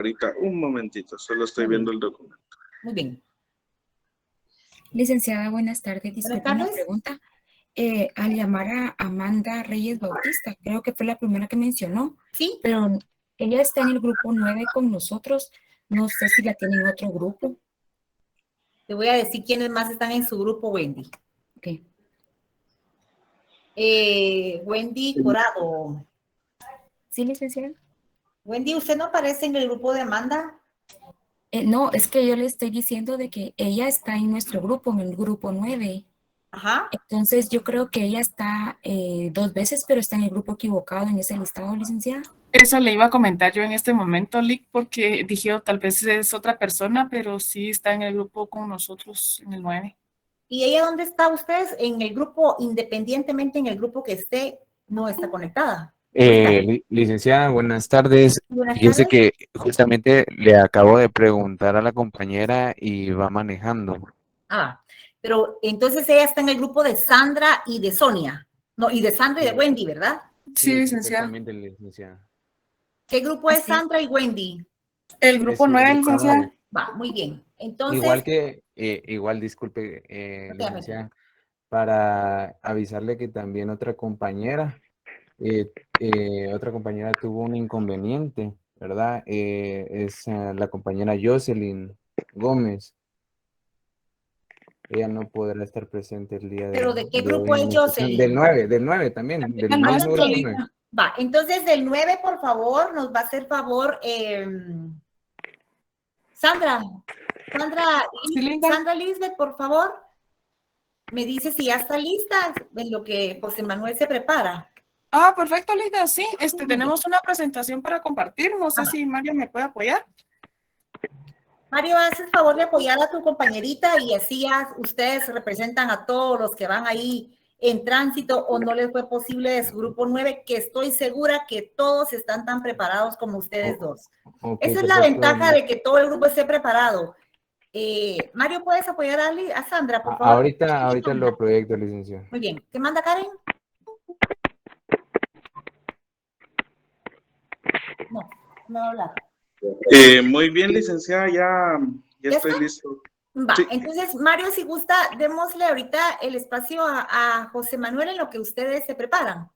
ahorita, un momentito, solo estoy Muy viendo bien. el documento. Muy bien. Licenciada, buenas tardes. Buenas Disculpe una tardes. pregunta. Al llamar a Amanda Reyes Bautista, creo que fue la primera que mencionó, Sí, pero ella está en el grupo 9 con nosotros. No sé si la tienen en otro grupo. te voy a decir quiénes más están en su grupo, Wendy. Ok. Wendy Corado. ¿Sí, licenciada? Wendy, ¿usted no aparece en el grupo de Amanda? No, es que yo le estoy diciendo de que ella está en nuestro grupo, en el grupo 9. Ajá. Entonces yo creo que ella está 2 veces, pero está en el grupo equivocado en ese listado, licenciada. Eso le iba a comentar yo en este momento, Lick, porque dije, tal vez es otra persona, pero sí está en el grupo con nosotros, en el 9. ¿Y ella dónde está ustedes? En el grupo, independientemente en el grupo que esté, no está conectada. Licenciada, buenas tardes. Buenas Fíjese tardes. que justamente le acabo de preguntar a la compañera y va manejando. Ah, pero entonces ella está en el grupo de Sandra y de Sonia. No, y de Sandra y de Wendy, ¿verdad? Sí, Sí, licenciada. perfectamente, licenciada. ¿Qué grupo es Así. Sandra y Wendy? El Es grupo el 9, grupo licenciada. 9. Va, muy bien. Entonces, Igual que, disculpe, rápidamente. licenciada, para avisarle que también eh, otra compañera tuvo un inconveniente, ¿verdad? Es la compañera Jocelyn Gómez. Ella no podrá estar presente el día ¿Pero de qué de grupo hoy es en la sesión. Jocelyn? Del 9 también, del El mismo nuestro, grupo Lick. 9. Va, entonces del 9, por favor, nos va a hacer favor Sandra. Sí, Linda. Sandra Lisbeth, por favor, me dice si ya está lista en lo que José Manuel se prepara. Ah, perfecto, Linda. Sí, Muy bien. tenemos una presentación para compartir. No sé si Mario me puede apoyar. Mario, haces el favor de apoyar a tu compañerita y así ya ustedes representan a todos los que van ahí en tránsito o no les fue posible de su grupo 9, que estoy segura que todos están tan preparados como ustedes dos. Ok, Esa es la perfecto. ventaja de que todo el grupo esté preparado. Mario, ¿puedes apoyar a Sandra, por favor? Ahorita lo proyecto, licenciado. Muy bien. ¿Qué manda Karen? No, no va a hablar. Muy bien, licenciada, ya ¿Ya estoy está? listo. Va, Sí. entonces, Mario, si gusta, démosle ahorita el espacio a José Manuel en lo que ustedes se preparan.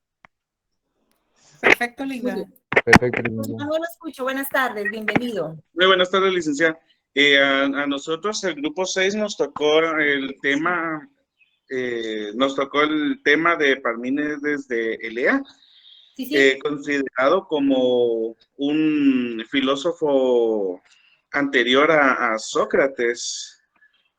Perfecto, Muy Linda. bien. Perfecto, José licenciado. Manuel, lo escucho. Buenas tardes, bienvenido. Muy buenas tardes, licenciada. A nosotros, el grupo 6, nos tocó el tema, de Parménides de Elea, Sí, sí. considerado como un filósofo anterior a Sócrates.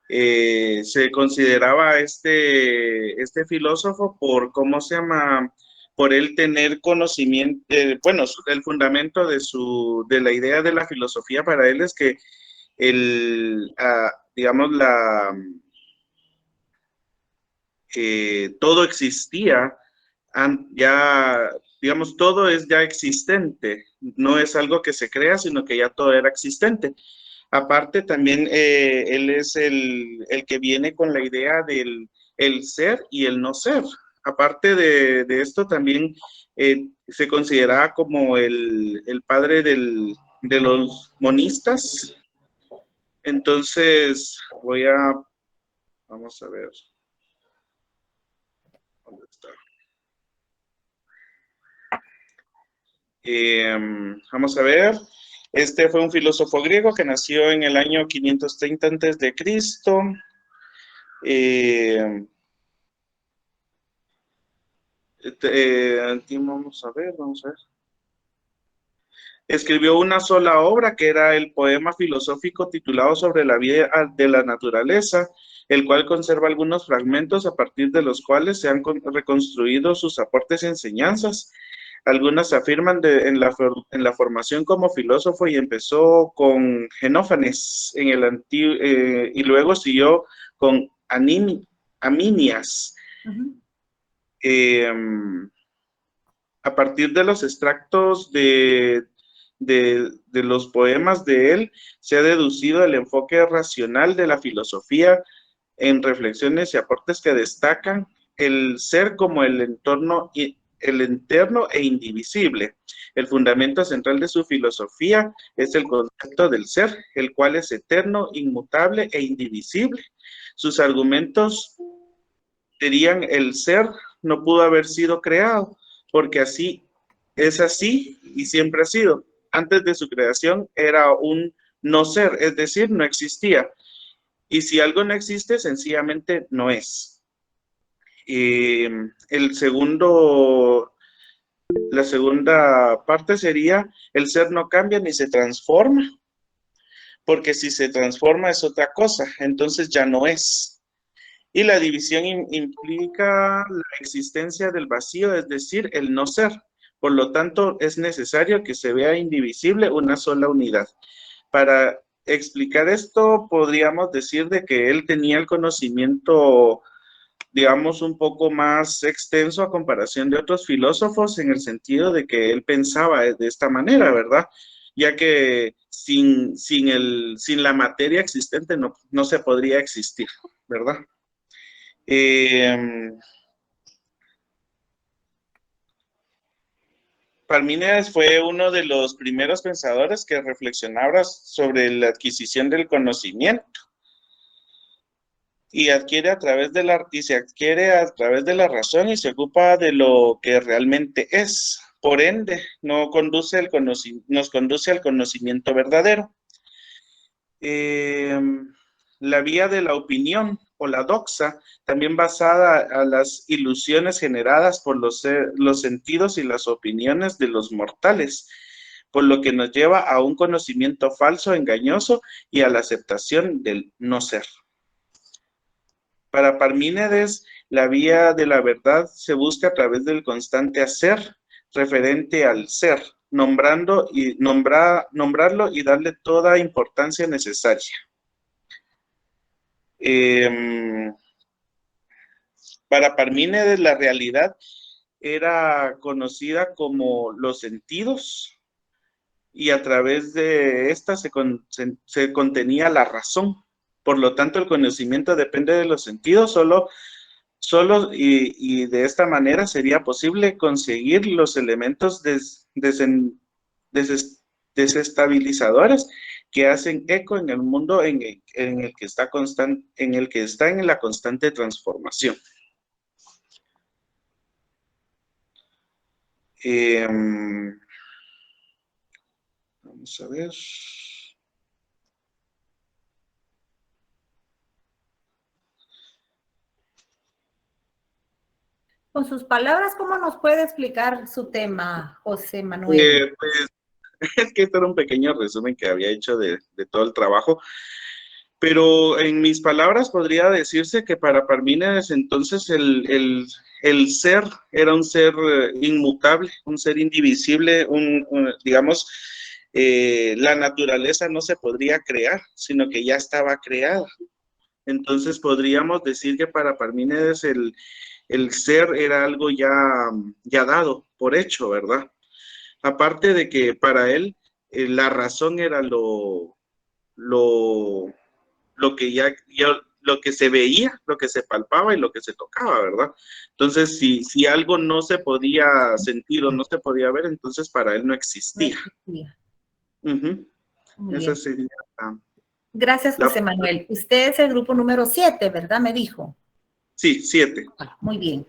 Se consideraba este filósofo por, ¿cómo se llama? Por él tener conocimiento, el fundamento de la idea de la filosofía para él es que digamos, todo existía, ya, digamos, todo es ya existente, no es algo que se crea, sino que ya todo era existente. Aparte, también él es el que viene con la idea del el ser y el no ser. Aparte de esto, también se considera como el padre de los monistas. Entonces, vamos a ver, ¿dónde está? Vamos a ver. Este fue un filósofo griego que nació en el año 530 antes de Cristo. Aquí vamos a ver. Escribió una sola obra que era el poema filosófico titulado Sobre la vida de la naturaleza, el cual conserva algunos fragmentos a partir de los cuales se han reconstruido sus aportes y enseñanzas. Algunas afirman en la formación como filósofo y empezó con Genófanes en el antiguo, y luego siguió con Aminias. A partir de los extractos de los poemas de él, se ha deducido el enfoque racional de la filosofía en reflexiones y aportes que destacan el ser como el entorno el eterno e indivisible. El fundamento central de su filosofía es el concepto del ser, el cual es eterno, inmutable e indivisible. Sus argumentos dirían: el ser no pudo haber sido creado, porque así es así y siempre ha sido. Antes de su creación era un no ser, es decir, no existía. Y si algo no existe, sencillamente no es. La segunda parte sería: el ser no cambia ni se transforma, porque si se transforma es otra cosa, entonces ya no es. Y la división implica la existencia del vacío, es decir, el no ser. Por lo tanto, es necesario que se vea indivisible una sola unidad. Para explicar esto, podríamos decir de que él tenía el conocimiento, digamos, un poco más extenso a comparación de otros filósofos, en el sentido de que él pensaba de esta manera, ¿verdad? Ya que sin la materia existente no se podría existir, ¿verdad? Parménides fue uno de los primeros pensadores que reflexionaba sobre la adquisición del conocimiento y se adquiere a través de la razón y se ocupa de lo que realmente es. Por ende, nos conduce al conocimiento verdadero. La vía de la opinión o la doxa, también basada a las ilusiones generadas por los sentidos y las opiniones de los mortales, por lo que nos lleva a un conocimiento falso, engañoso y a la aceptación del no ser. Para Parménides, la vía de la verdad se busca a través del constante hacer, referente al ser, nombrarlo y darle toda importancia necesaria. Para Parménides, la realidad era conocida como los sentidos, y a través de esta se contenía la razón. Por lo tanto, el conocimiento depende de los sentidos, solo y de esta manera sería posible conseguir los elementos desestabilizadores que hacen eco en el mundo en el que está en la constante transformación. Vamos a ver. Con sus palabras, ¿cómo nos puede explicar su tema, José Manuel? Pues, es que este era un pequeño resumen que había hecho de todo el trabajo, pero en mis palabras podría decirse que para Parménides entonces el ser era un ser inmutable, un ser indivisible, digamos, la naturaleza no se podría crear, sino que ya estaba creada. Entonces podríamos decir que para Parménides el ser era algo ya dado por hecho, ¿verdad? Aparte de que para él la razón era lo que lo que se veía, lo que se palpaba y lo que se tocaba, ¿verdad? Entonces, si algo no se podía sentir o no se podía ver, entonces para él no existía. Esa sería Gracias, José Manuel. Usted es el grupo número 7, ¿verdad? Me dijo. Sí, 7. Muy bien.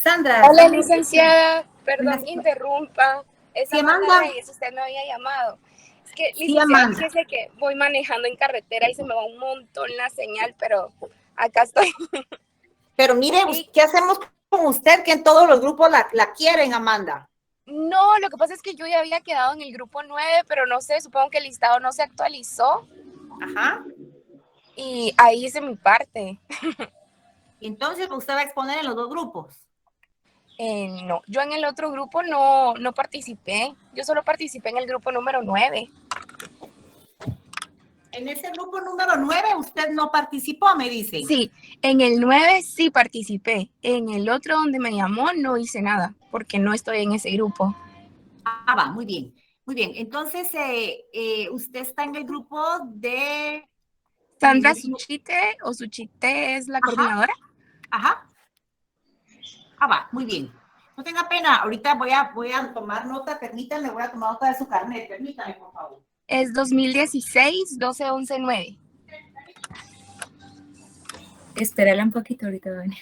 Sandra. Hola, licenciada. Perdón, interrumpa. Es Amanda Reyes, usted me había llamado. Es que, licenciada, fíjese que voy manejando en carretera y se me va un montón la señal, pero acá estoy. Pero mire, ¿qué hacemos con usted que en todos los grupos la quieren, Amanda? No, lo que pasa es que yo ya había quedado en el grupo 9, pero no sé, supongo que el listado no se actualizó. Ajá. Y ahí hice mi parte. Entonces, ¿usted va a exponer en los dos grupos? No, yo en el otro grupo no participé. Yo solo participé en el grupo número 9. En ese grupo número 9 usted no participó, me dice. Sí, en el 9 sí participé. En el otro donde me llamó no hice nada, porque no estoy en ese grupo. Ah, va, muy bien. Muy bien. Entonces, usted está en el grupo de... Sandra Suchite, o Suchite es la coordinadora. Ajá. Va, muy bien. No tenga pena, ahorita voy a tomar nota, permítanme, voy a tomar nota de su carnet, permítame, por favor. Es 2016 12119. Espérala un poquito ahorita, Vania.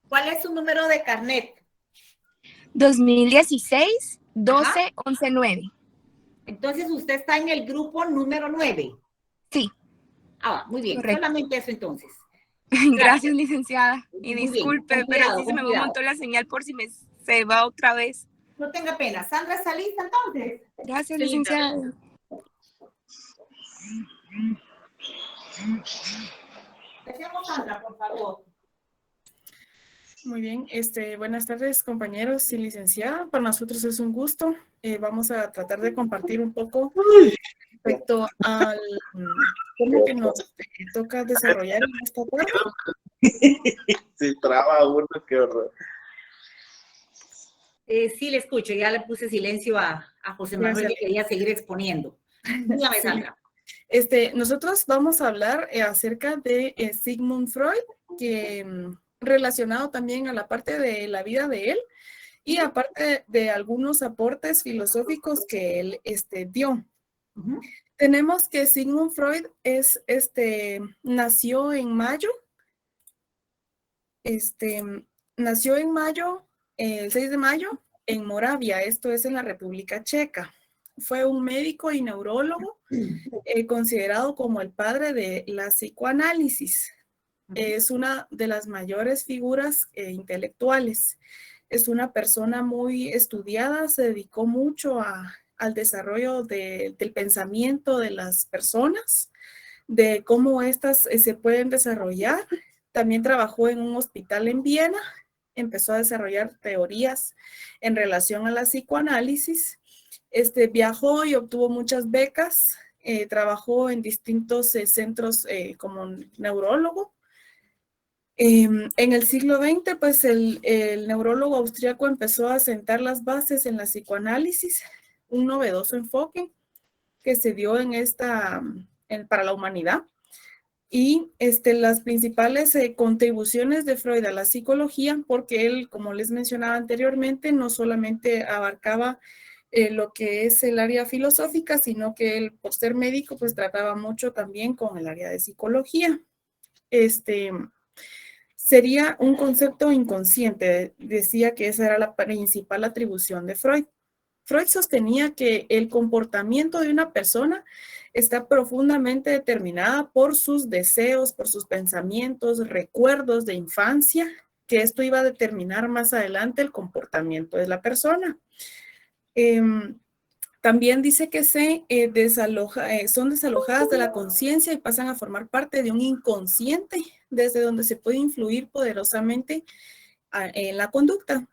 ¿Cuál es su número de carnet? 2016 12119. Entonces usted está en el grupo número 9. Sí. Muy bien, Correcto. solamente eso entonces. Gracias, licenciada. Y Muy disculpe, bien, pero cuidado, sí se me cuidado. va un montón la señal por si se va otra vez. No tenga pena. Sandra, ¿está lista entonces? Gracias, Sí, licenciada. Empecemos, Sandra, por favor. Muy bien, buenas tardes compañeros y licenciada. Para nosotros es un gusto. Vamos a tratar de compartir un poco respecto al tema que nos toca desarrollar en esta tarde. Se traba uno, qué horror. Sí, le escucho. Ya le puse silencio a José Manuel, que quería seguir exponiendo. Dígame, Sí. Sandra. Nosotros vamos a hablar acerca de Sigmund Freud, que relacionado también a la parte de la vida de él y aparte de algunos aportes filosóficos que él dio. Tenemos que Sigmund Freud nació en mayo. Nació en mayo, el 6 de mayo, en Moravia, esto es en la República Checa. Fue un médico y neurólogo considerado como el padre de la psicoanálisis. Es una de las mayores figuras intelectuales. Es una persona muy estudiada, se dedicó mucho al desarrollo del pensamiento de las personas, de cómo éstas se pueden desarrollar. También trabajó en un hospital en Viena, empezó a desarrollar teorías en relación a la psicoanálisis. Viajó y obtuvo muchas becas, trabajó en distintos centros como neurólogo. En el siglo XX, pues el neurólogo austríaco empezó a sentar las bases en la psicoanálisis, un novedoso enfoque que se dio para la humanidad. Y las principales contribuciones de Freud a la psicología, porque él, como les mencionaba anteriormente, no solamente abarcaba lo que es el área filosófica, sino que él, por ser médico, pues trataba mucho también con el área de psicología. Sería un concepto inconsciente, decía que esa era la principal atribución de Freud. Freud sostenía que el comportamiento de una persona está profundamente determinada por sus deseos, por sus pensamientos, recuerdos de infancia, que esto iba a determinar más adelante el comportamiento de la persona. También dice que son desalojadas de la conciencia y pasan a formar parte de un inconsciente, desde donde se puede influir poderosamente en la conducta.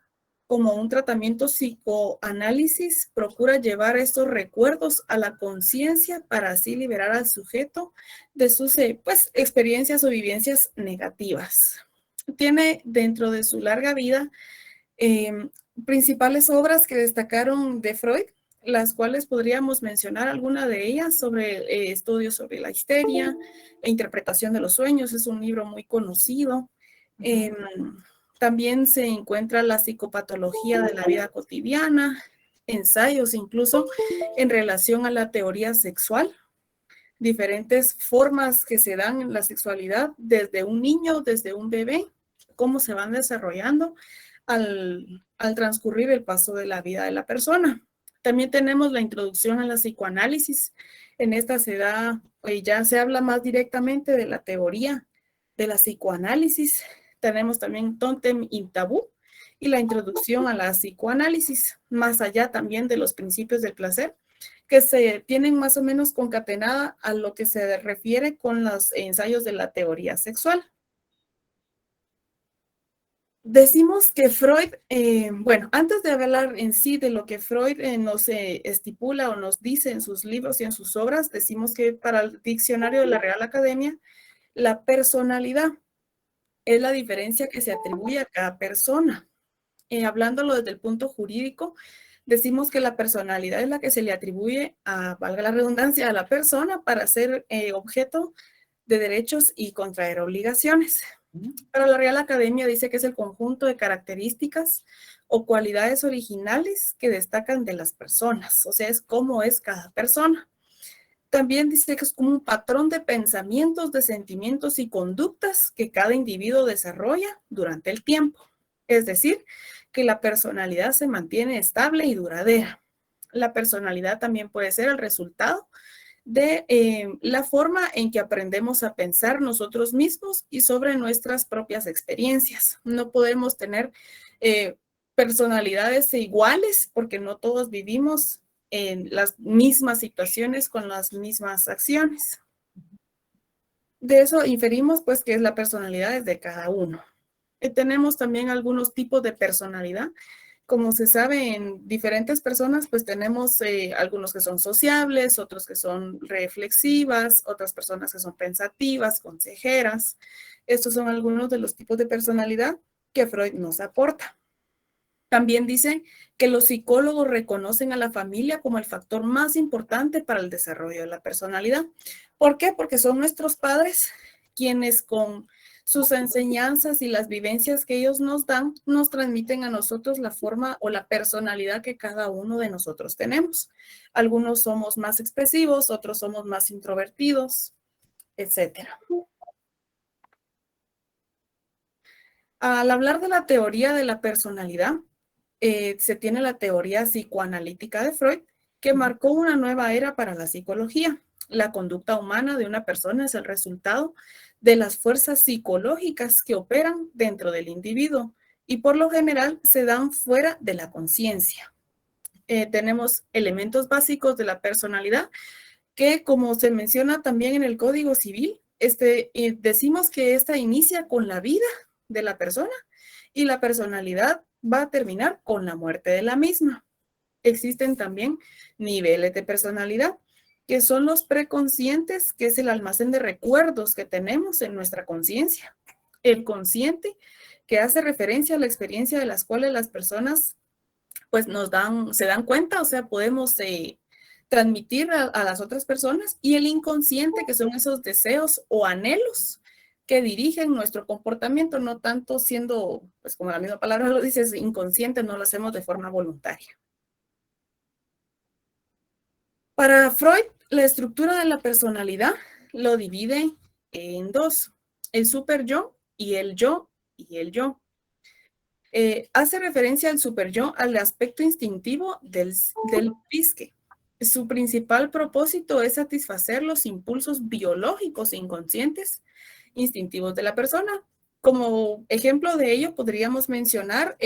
Como un tratamiento psicoanálisis, procura llevar estos recuerdos a la conciencia para así liberar al sujeto de sus experiencias o vivencias negativas. Tiene dentro de su larga vida principales obras que destacaron de Freud, las cuales podríamos mencionar alguna de ellas sobre estudios sobre la histeria e interpretación de los sueños. Es un libro muy conocido. También se encuentra la psicopatología de la vida cotidiana, ensayos incluso en relación a la teoría sexual, diferentes formas que se dan en la sexualidad desde un niño, desde un bebé, cómo se van desarrollando al transcurrir el paso de la vida de la persona. También tenemos la introducción a la psicoanálisis. En esta ya se habla más directamente de la teoría de la psicoanálisis. Tenemos también Totem in Tabú y la introducción a la psicoanálisis, más allá también de los principios del placer, que se tienen más o menos concatenada a lo que se refiere con los ensayos de la teoría sexual. Decimos que Freud, antes de hablar en sí de lo que Freud nos estipula o nos dice en sus libros y en sus obras, decimos que para el diccionario de la Real Academia, la personalidad es la diferencia que se atribuye a cada persona. Hablándolo desde el punto jurídico, decimos que la personalidad es la que se le atribuye a, valga la redundancia, a la persona para ser objeto de derechos y contraer obligaciones. Pero la Real Academia dice que es el conjunto de características o cualidades originales que destacan de las personas, o sea, es cómo es cada persona. También dice que es como un patrón de pensamientos, de sentimientos y conductas que cada individuo desarrolla durante el tiempo. Es decir, que la personalidad se mantiene estable y duradera. La personalidad también puede ser el resultado de la forma en que aprendemos a pensar nosotros mismos y sobre nuestras propias experiencias. No podemos tener personalidades iguales porque no todos vivimos en las mismas situaciones con las mismas acciones. De eso inferimos pues que es la personalidad de cada uno. Tenemos también algunos tipos de personalidad. Como se sabe en diferentes personas, pues tenemos algunos que son sociables, otros que son reflexivas, otras personas que son pensativas, consejeras. Estos son algunos de los tipos de personalidad que Freud nos aporta. También dice que los psicólogos reconocen a la familia como el factor más importante para el desarrollo de la personalidad. ¿Por qué? Porque son nuestros padres quienes con sus enseñanzas y las vivencias que ellos nos dan, nos transmiten a nosotros la forma o la personalidad que cada uno de nosotros tenemos. Algunos somos más expresivos, otros somos más introvertidos, etc. Al hablar de la teoría de la personalidad, se tiene la teoría psicoanalítica de Freud, que marcó una nueva era para la psicología. La conducta humana de una persona es el resultado de las fuerzas psicológicas que operan dentro del individuo y por lo general se dan fuera de la conciencia. Tenemos elementos básicos de la personalidad que, como se menciona también en el Código Civil, decimos que esta inicia con la vida de la persona y la personalidad va a terminar con la muerte de la misma. Existen también niveles de personalidad, que son los preconscientes, que es el almacén de recuerdos que tenemos en nuestra conciencia. El consciente, que hace referencia a la experiencia de las cuales las personas pues se dan cuenta, o sea, podemos transmitir a las otras personas. Y el inconsciente, que son esos deseos o anhelos que dirigen nuestro comportamiento, no tanto siendo, pues como la misma palabra lo dice, es inconsciente, no lo hacemos de forma voluntaria. Para Freud, la estructura de la personalidad lo divide en dos, el superyo y el yo y el yo. Hace referencia al superyo al aspecto instintivo del psique. Su principal propósito es satisfacer los impulsos biológicos e inconscientes instintivos de la persona. Como ejemplo de ello podríamos mencionar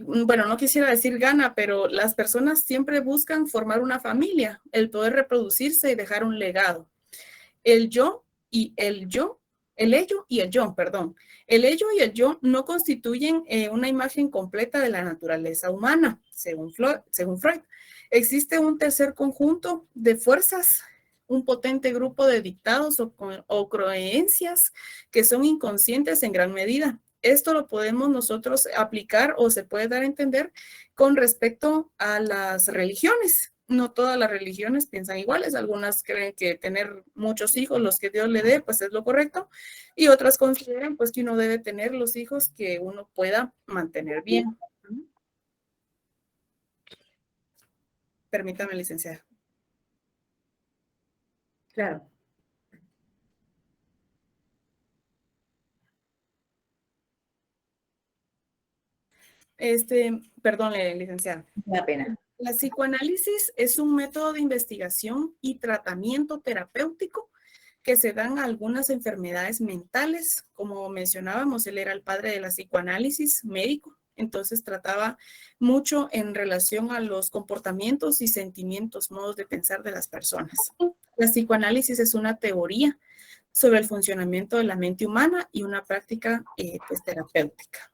bueno, no quisiera decir gana, pero las personas siempre buscan formar una familia, el poder reproducirse y dejar un legado. El yo y el yo, el ello y el yo, perdón. El ello y el yo no constituyen una imagen completa de la naturaleza humana, según Freud. Existe un tercer conjunto de fuerzas, un potente grupo de dictados o creencias que son inconscientes en gran medida. Esto lo podemos nosotros aplicar o se puede dar a entender con respecto a las religiones. No todas las religiones piensan iguales. Algunas creen que tener muchos hijos, los que Dios le dé, pues es lo correcto. Y otras consideran pues que uno debe tener los hijos que uno pueda mantener bien. Permítame, licenciada. Claro. Perdón, licenciada. Una pena. La psicoanálisis es un método de investigación y tratamiento terapéutico que se dan a algunas enfermedades mentales. Como mencionábamos, él era el padre de la psicoanálisis, médico, entonces trataba mucho en relación a los comportamientos y sentimientos, modos de pensar de las personas. La psicoanálisis es una teoría sobre el funcionamiento de la mente humana y una práctica pues, terapéutica.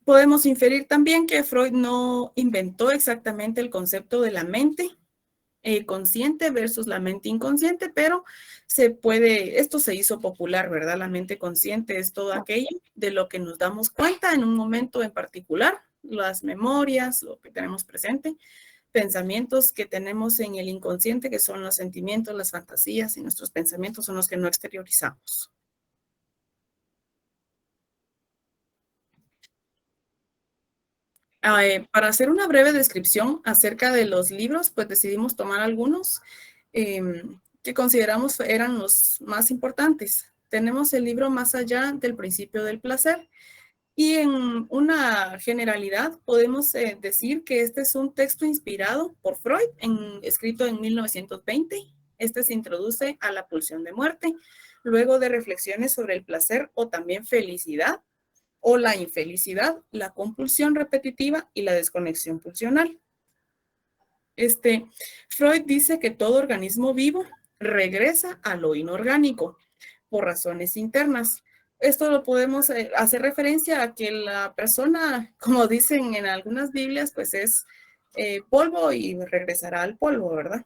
Podemos inferir también que Freud no inventó exactamente el concepto de la mente, consciente versus la mente inconsciente, pero esto se hizo popular, ¿verdad? La mente consciente es todo aquello de lo que nos damos cuenta en un momento en particular, las memorias, lo que tenemos presente, pensamientos que tenemos en el inconsciente, que son los sentimientos, las fantasías, y nuestros pensamientos son los que no exteriorizamos. Para hacer una breve descripción acerca de los libros, pues decidimos tomar algunos que consideramos eran los más importantes. Tenemos el libro Más allá del principio del placer, y en una generalidad podemos decir que este es un texto inspirado por Freud, escrito en 1920. Este se introduce a la pulsión de muerte, luego de reflexiones sobre el placer o también felicidad, o la infelicidad, la compulsión repetitiva y la desconexión pulsional. Freud dice que todo organismo vivo regresa a lo inorgánico por razones internas. Esto lo podemos hacer referencia a que la persona, como dicen en algunas Biblias, pues es polvo y regresará al polvo, ¿verdad?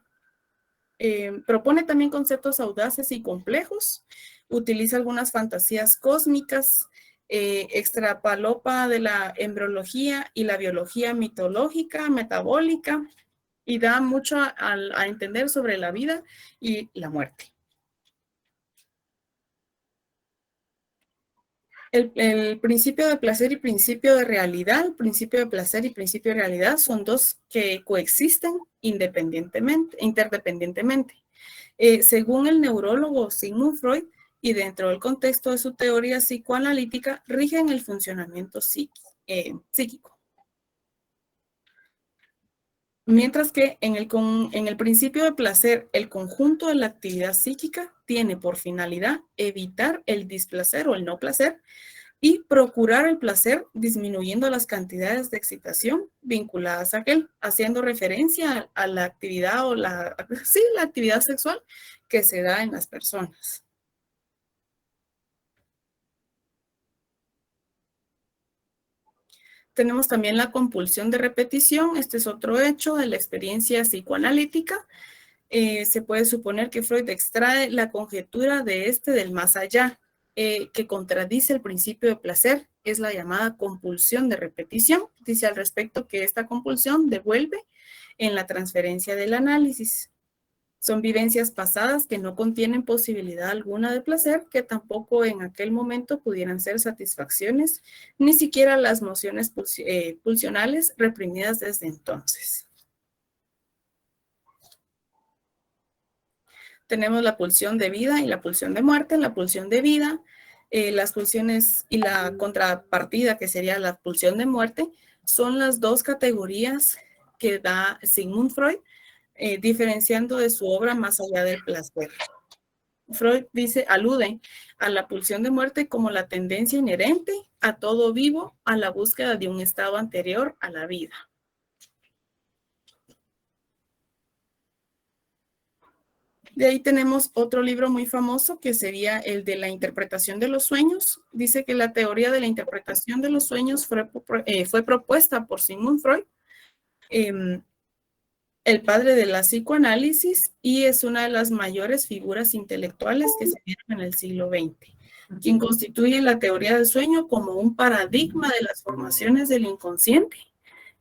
Propone también conceptos audaces y complejos, utiliza algunas fantasías cósmicas, extrapalopa de la embriología y la biología mitológica, metabólica, y da mucho a entender sobre la vida y la muerte. El principio de placer y principio de realidad, el principio de placer y principio de realidad son dos que coexisten interdependientemente. Según el neurólogo Sigmund Freud, y dentro del contexto de su teoría psicoanalítica, rigen el funcionamiento psíquico. Mientras que en el principio de placer, el conjunto de la actividad psíquica tiene por finalidad evitar el displacer o el no placer y procurar el placer disminuyendo las cantidades de excitación vinculadas a aquel, haciendo referencia a la actividad o la actividad sexual que se da en las personas. Tenemos también la compulsión de repetición. Este es otro hecho de la experiencia psicoanalítica. Se puede suponer que Freud extrae la conjetura del más allá, que contradice el principio de placer. Es la llamada compulsión de repetición. Dice al respecto que esta compulsión devuelve en la transferencia del análisis. Son vivencias pasadas que no contienen posibilidad alguna de placer, que tampoco en aquel momento pudieran ser satisfacciones, ni siquiera las emociones pulsionales reprimidas desde entonces. Tenemos la pulsión de vida y la pulsión de muerte. La pulsión de vida, las pulsiones y la contrapartida, que sería la pulsión de muerte, son las dos categorías que da Sigmund Freud, diferenciando de su obra Más allá del placer. Freud alude a la pulsión de muerte como la tendencia inherente a todo vivo a la búsqueda de un estado anterior a la vida. De ahí tenemos otro libro muy famoso que sería el de la interpretación de los sueños. Dice que la teoría de la interpretación de los sueños fue propuesta por Sigmund Freud, el padre de la psicoanálisis, y es una de las mayores figuras intelectuales que se dieron en el siglo XX, quien constituye la teoría del sueño como un paradigma de las formaciones del inconsciente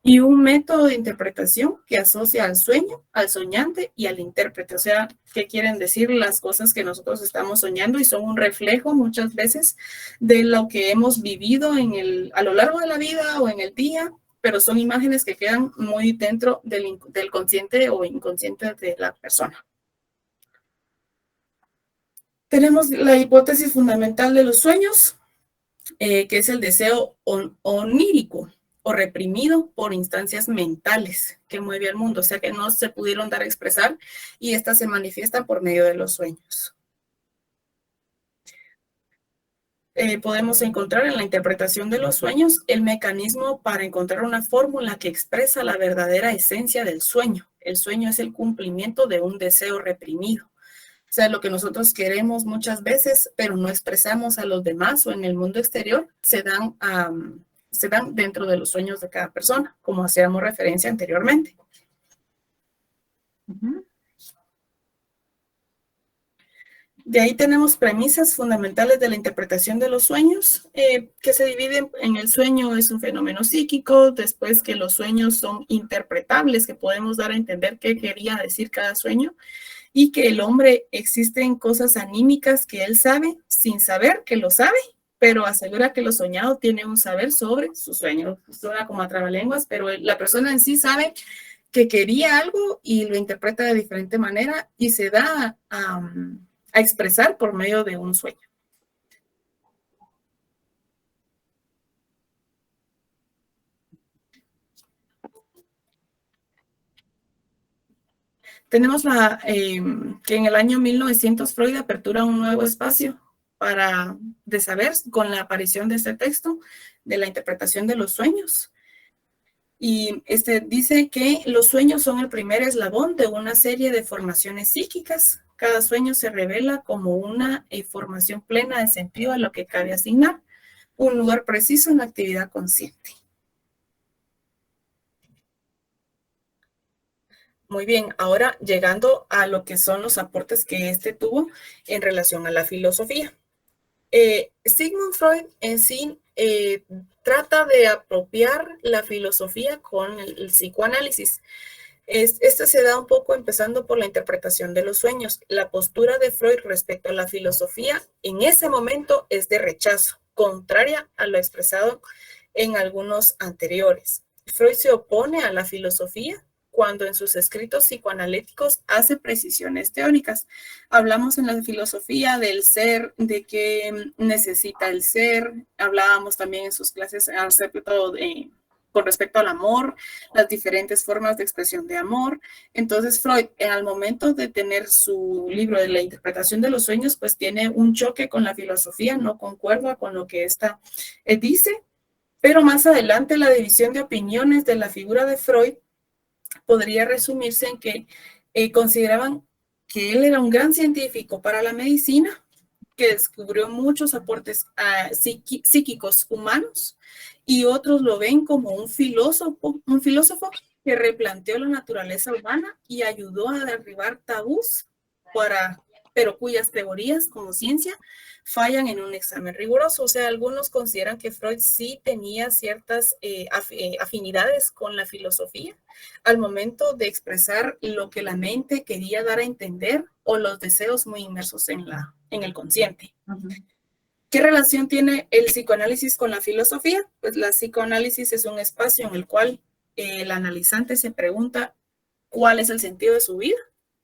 y un método de interpretación que asocia al sueño, al soñante y al intérprete. O sea, ¿qué quieren decir las cosas que nosotros estamos soñando? Y son un reflejo muchas veces de lo que hemos vivido a lo largo de la vida o en el día, pero son imágenes que quedan muy dentro del consciente o inconsciente de la persona. Tenemos la hipótesis fundamental de los sueños, que es el deseo onírico o reprimido por instancias mentales que mueve al mundo, o sea que no se pudieron dar a expresar, y estas se manifiestan por medio de los sueños. Podemos encontrar en la interpretación de los sueños el mecanismo para encontrar una fórmula que expresa la verdadera esencia del sueño. El sueño es el cumplimiento de un deseo reprimido. O sea, lo que nosotros queremos muchas veces, pero no expresamos a los demás o en el mundo exterior, se dan dentro de los sueños de cada persona, como hacíamos referencia anteriormente. De ahí tenemos premisas fundamentales de la interpretación de los sueños, que se dividen en el sueño es un fenómeno psíquico, después que los sueños son interpretables, que podemos dar a entender qué quería decir cada sueño, y que el hombre existen cosas anímicas que él sabe sin saber que lo sabe, pero asegura que lo soñado tiene un saber sobre su sueño. Suena como a trabalenguas, pero la persona en sí sabe que quería algo y lo interpreta de diferente manera y se da a expresar por medio de un sueño. Tenemos que en el año 1900 Freud apertura un nuevo espacio de saber con la aparición de este texto de la interpretación de los sueños. Y dice que los sueños son el primer eslabón de una serie de formaciones psíquicas. Cada sueño se revela como una formación plena de sentido a lo que cabe asignar un lugar preciso en la actividad consciente. Muy bien, ahora llegando a lo que son los aportes que tuvo en relación a la filosofía. Sigmund Freud en sí trata de apropiar la filosofía con el psicoanálisis. Este se da un poco empezando por la interpretación de los sueños. La postura de Freud respecto a la filosofía en ese momento es de rechazo, contraria a lo expresado en algunos anteriores. Freud se opone a la filosofía cuando en sus escritos psicoanalíticos hace precisiones teóricas. Hablamos en la filosofía del ser, de qué necesita el ser. Hablábamos también en sus clases con respecto al amor, las diferentes formas de expresión de amor. Entonces Freud, al momento de tener su libro de la interpretación de los sueños, pues tiene un choque con la filosofía, no concuerda con lo que ésta dice, pero más adelante la división de opiniones de la figura de Freud podría resumirse en que consideraban que él era un gran científico para la medicina, que descubrió muchos aportes psíquicos humanos, y otros lo ven como un filósofo que replanteó la naturaleza humana y ayudó a derribar tabús, pero cuyas teorías como ciencia fallan en un examen riguroso. O sea, algunos consideran que Freud sí tenía ciertas afinidades con la filosofía al momento de expresar lo que la mente quería dar a entender o los deseos muy inmersos en el consciente. Uh-huh. ¿Qué relación tiene el psicoanálisis con la filosofía? Pues la psicoanálisis es un espacio en el cual el analizante se pregunta cuál es el sentido de su vida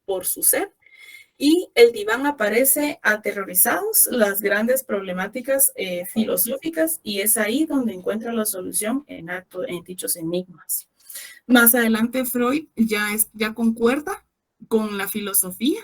por su ser, y el diván aparece aterrorizados las grandes problemáticas filosóficas, y es ahí donde encuentra la solución en dichos enigmas. Más adelante Freud ya concuerda con la filosofía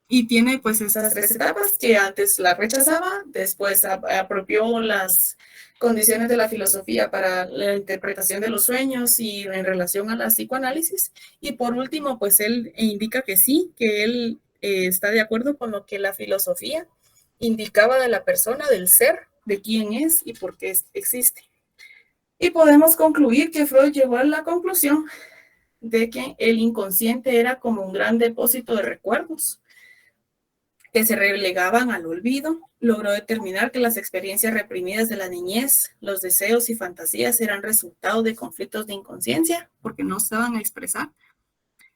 y tiene pues esas tres etapas que antes la rechazaba, después apropió las condiciones de la filosofía para la interpretación de los sueños y en relación a la psicoanálisis, y por último pues él indica que sí, que él está de acuerdo con lo que la filosofía indicaba de la persona, del ser, de quién es y por qué existe. Y podemos concluir que Freud llegó a la conclusión de que el inconsciente era como un gran depósito de recuerdos que se relegaban al olvido. Logró determinar que las experiencias reprimidas de la niñez, los deseos y fantasías eran resultado de conflictos de inconsciencia porque no se daban a expresar.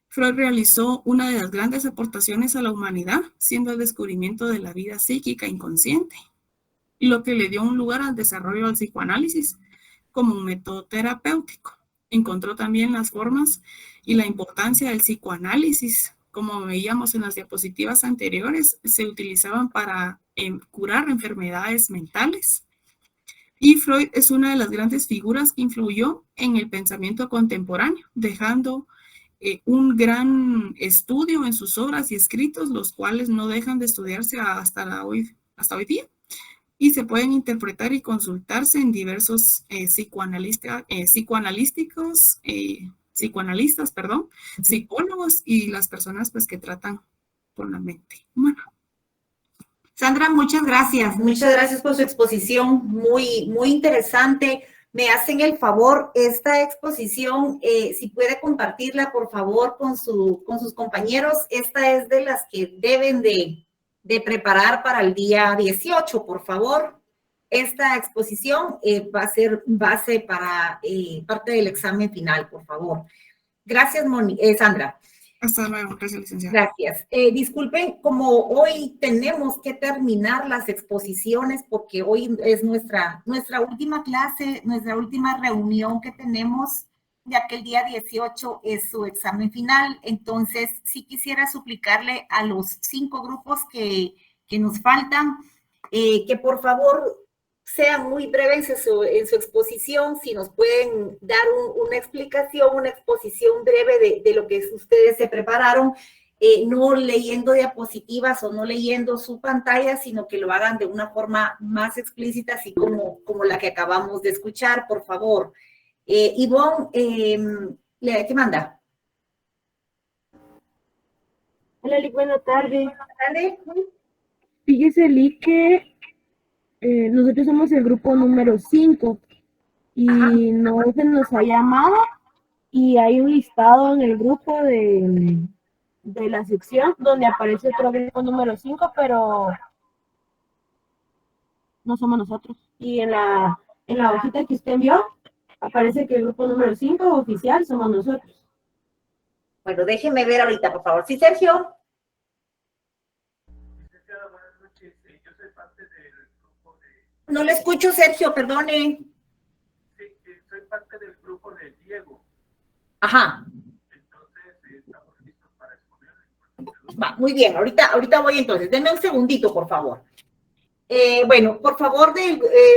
Freud realizó una de las grandes aportaciones a la humanidad, siendo el descubrimiento de la vida psíquica inconsciente, lo que le dio un lugar al desarrollo del psicoanálisis como un método terapéutico. Encontró también las formas y la importancia del psicoanálisis. Como veíamos en las diapositivas anteriores, se utilizaban para curar enfermedades mentales. Y Freud es una de las grandes figuras que influyó en el pensamiento contemporáneo, dejando un gran estudio en sus obras y escritos, los cuales no dejan de estudiarse hasta hoy día, y se pueden interpretar y consultarse en diversos psicoanalistas, psicólogos y las personas pues que tratan con la mente humana. Sandra, muchas gracias por su exposición, muy, muy interesante. Me hacen el favor, esta exposición, si puede compartirla, por favor, con sus compañeros. Esta es de las que deben de de preparar para el día 18, por favor. Esta exposición va a ser base para parte del examen final, por favor. Gracias, Sandra. Hasta luego, gracias, licenciada. Gracias. Disculpen, como hoy tenemos que terminar las exposiciones porque hoy es nuestra última clase, nuestra última reunión que tenemos, ya que el día 18 es su examen final. Entonces, sí quisiera suplicarle a los 5 grupos que nos faltan, que por favor sean muy breves en su exposición, si nos pueden dar una explicación, una exposición breve de lo que ustedes se prepararon, no leyendo diapositivas o no leyendo su pantalla, sino que lo hagan de una forma más explícita, así como la que acabamos de escuchar, por favor. Ivonne, ¿qué manda? Hola, Lick, buenas tardes. Buenas tardes. Fíjese, Lick, que nosotros somos el grupo número 5 y no se nos ha llamado y hay un listado en el grupo de la sección donde aparece otro grupo número 5, pero no somos nosotros. Y en la hojita que usted envió aparece que el grupo número 5 oficial somos nosotros. Bueno, déjeme ver ahorita, por favor. Sí, Sergio. No le escucho, Sergio, perdone. Sí, soy parte del grupo de Diego. Ajá. Entonces, estamos listos para exponerle. Va, muy bien, ahorita voy entonces. Denme un segundito, por favor. Bueno, por favor,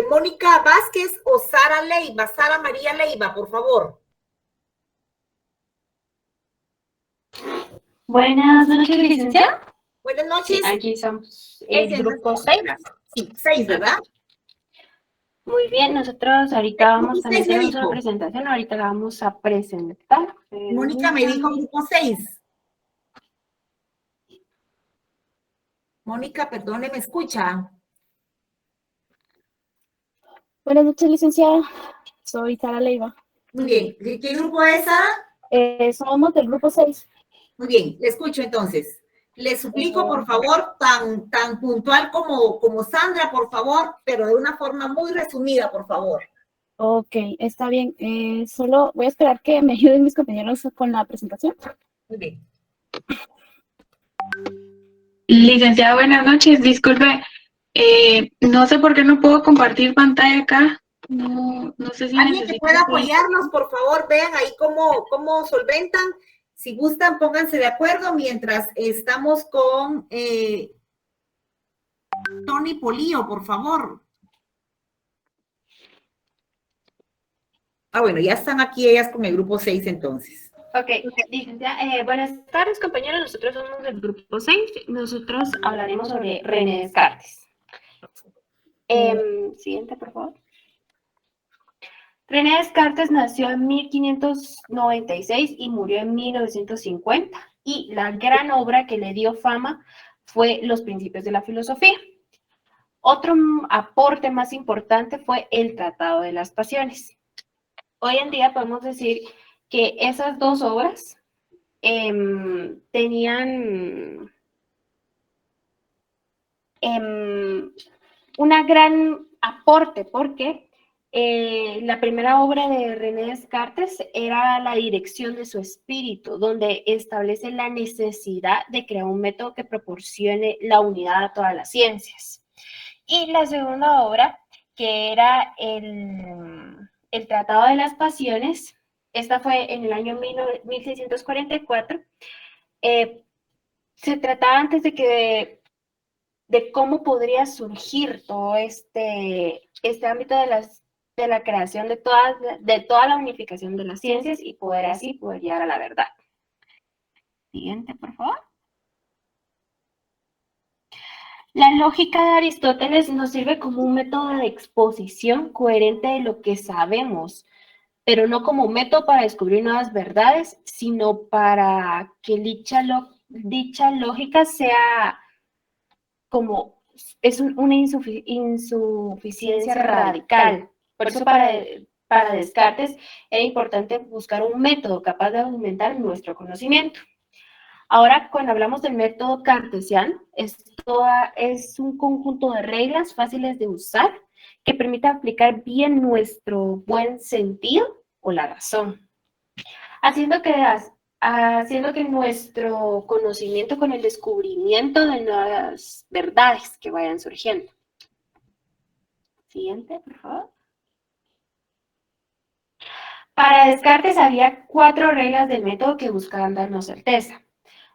Mónica Vázquez o Sara Leiva, Sara María Leiva, por favor. Buenas noches, licenciada. Buenas noches. Sí, aquí somos el grupo 6. Sí, 6, ¿verdad? Muy bien, nosotros ahorita vamos a hacer una presentación, ahorita la vamos a presentar. Mónica me dijo grupo 6. Mónica, perdone, ¿me escucha? Buenas noches, licenciada. Soy Sara Leiva. Muy bien. ¿Qué grupo es, Sara? Somos del grupo 6. Muy bien, le escucho entonces. Le suplico, por favor, tan puntual como Sandra, por favor, pero de una forma muy resumida, por favor. Ok, está bien. Solo voy a esperar que me ayuden mis compañeros con la presentación. Muy bien. Licenciada, buenas noches. Disculpe, no sé por qué no puedo compartir pantalla acá. No sé si alguien que pueda apoyarnos, por favor, vean ahí cómo solventan. Si gustan, pónganse de acuerdo mientras estamos con Tony Polío, por favor. Bueno, ya están aquí ellas con el grupo 6 entonces. Ok, licenciada, buenas tardes, compañeros. Nosotros somos del grupo 6. Nosotros hablaremos sobre René Descartes. Siguiente, por favor. René Descartes nació en 1596 y murió en 1950, y la gran obra que le dio fama fue Los Principios de la Filosofía. Otro aporte más importante fue el Tratado de las Pasiones. Hoy en día podemos decir que esas dos obras tenían una gran aporte, porque la primera obra de René Descartes era La dirección de su espíritu, donde establece la necesidad de crear un método que proporcione la unidad a todas las ciencias. Y la segunda obra, que era el Tratado de las Pasiones, esta fue en el año 1644, se trataba antes de cómo podría surgir todo este ámbito de la creación de toda la unificación de las ciencias y poder llegar a la verdad. Siguiente, por favor. La lógica de Aristóteles nos sirve como un método de exposición coherente de lo que sabemos, pero no como método para descubrir nuevas verdades, sino para que dicha lógica sea como una insuficiencia radical. Por eso para Descartes era importante buscar un método capaz de aumentar nuestro conocimiento. Ahora, cuando hablamos del método cartesiano, esto es un conjunto de reglas fáciles de usar que permite aplicar bien nuestro buen sentido o la razón, haciendo que nuestro conocimiento con el descubrimiento de nuevas verdades que vayan surgiendo. Siguiente, por favor. Para Descartes había 4 reglas del método que buscaban darnos certeza.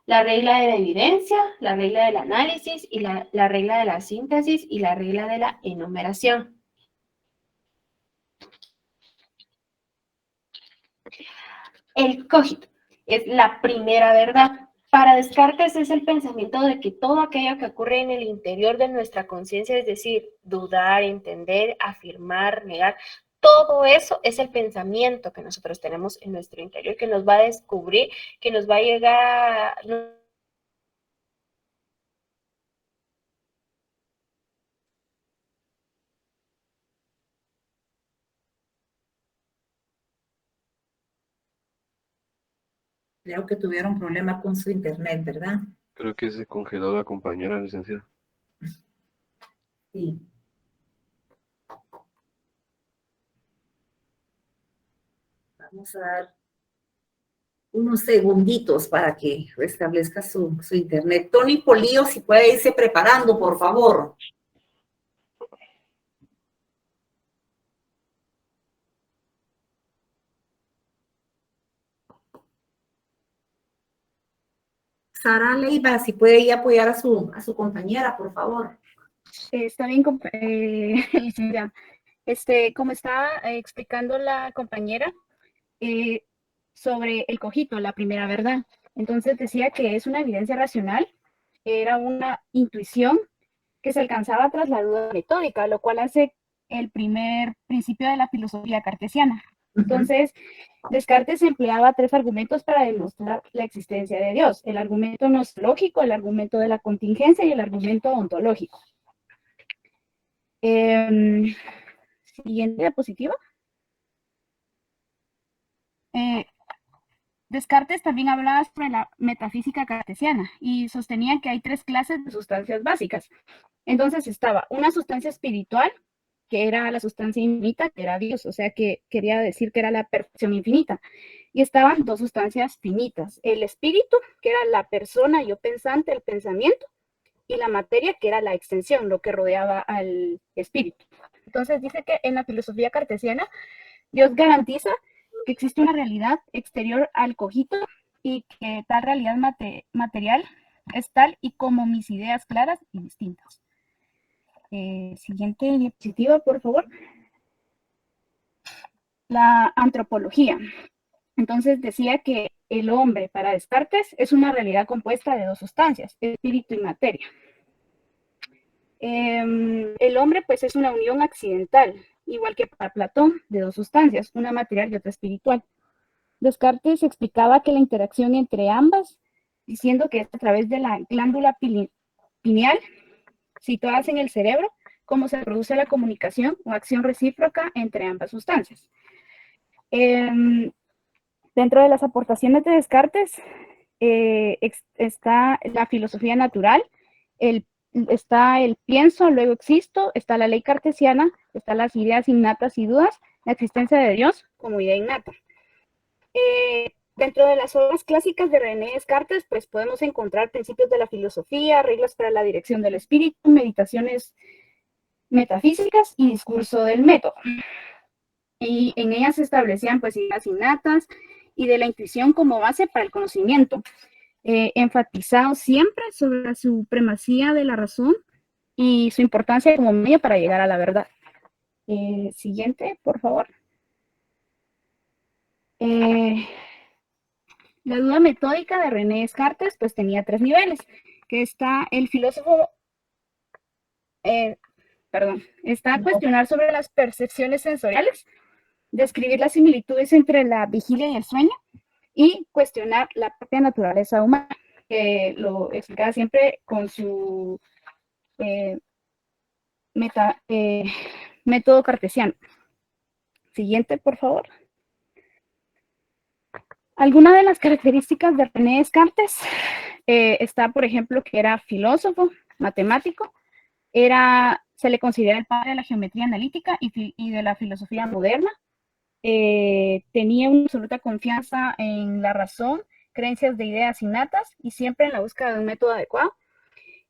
La regla de la evidencia, la regla del análisis, y la regla de la síntesis y la regla de la enumeración. El cogito es la primera verdad. Para Descartes es el pensamiento de que todo aquello que ocurre en el interior de nuestra conciencia, es decir, dudar, entender, afirmar, negar, todo eso es el pensamiento que nosotros tenemos en nuestro interior, que nos va a descubrir, que nos va a llegar a... Creo que tuvieron problema con su internet, ¿verdad? Creo que se congeló la compañera, licenciada. Sí. Vamos a dar unos segunditos para que restablezca su internet. Tony Polío, si puede irse preparando, por favor. Sara Leiva, si puede ir a apoyar a su compañera, por favor. Está bien, licenciada. Como estaba explicando la compañera sobre el cogito, la primera verdad. Entonces decía que es una evidencia racional, era una intuición que se alcanzaba tras la duda metódica, lo cual hace el primer principio de la filosofía cartesiana. Entonces, Descartes empleaba 3 argumentos para demostrar la existencia de Dios: el argumento gnostológico, el argumento de la contingencia y el argumento ontológico. Siguiente diapositiva. Descartes también hablaba sobre la metafísica cartesiana y sostenía que hay 3 clases de sustancias básicas. Entonces estaba una sustancia espiritual, que era la sustancia infinita, que era Dios, o sea que quería decir que era la perfección infinita. Y estaban 2 sustancias finitas: el espíritu, que era la persona, yo pensante, el pensamiento, y la materia, que era la extensión, lo que rodeaba al espíritu. Entonces dice que en la filosofía cartesiana, Dios garantiza que existe una realidad exterior al cogito y que tal realidad material es tal y como mis ideas claras y distintas. Siguiente diapositiva, por favor. La antropología. Entonces decía que el hombre, para Descartes, es una realidad compuesta de 2 sustancias, espíritu y materia. El hombre, pues, es una unión accidental, igual que para Platón, de 2 sustancias, una material y otra espiritual. Descartes explicaba que la interacción entre ambas, diciendo que es a través de la glándula pineal, situadas en el cerebro, cómo se produce la comunicación o acción recíproca entre ambas sustancias. Dentro de las aportaciones de Descartes está la filosofía natural, está el pienso, luego existo, está la ley cartesiana, están las ideas innatas y dudas, la existencia de Dios como idea innata. Dentro de las obras clásicas de René Descartes, pues podemos encontrar principios de la filosofía, reglas para la dirección del espíritu, meditaciones metafísicas y discurso del método. Y en ellas se establecían, pues, ideas innatas y de la intuición como base para el conocimiento, enfatizado siempre sobre la supremacía de la razón y su importancia como medio para llegar a la verdad. Siguiente, por favor. La duda metódica de René Descartes, pues, tenía 3 niveles, que está el filósofo, está a cuestionar sobre las percepciones sensoriales, describir las similitudes entre la vigilia y el sueño, y cuestionar la propia naturaleza humana, que lo explicaba siempre con su método cartesiano. Siguiente, por favor. Algunas de las características de René Descartes está, por ejemplo, que era filósofo, matemático. Se le considera el padre de la geometría analítica y de la filosofía moderna. Tenía una absoluta confianza en la razón, creencias de ideas innatas y siempre en la búsqueda de un método adecuado.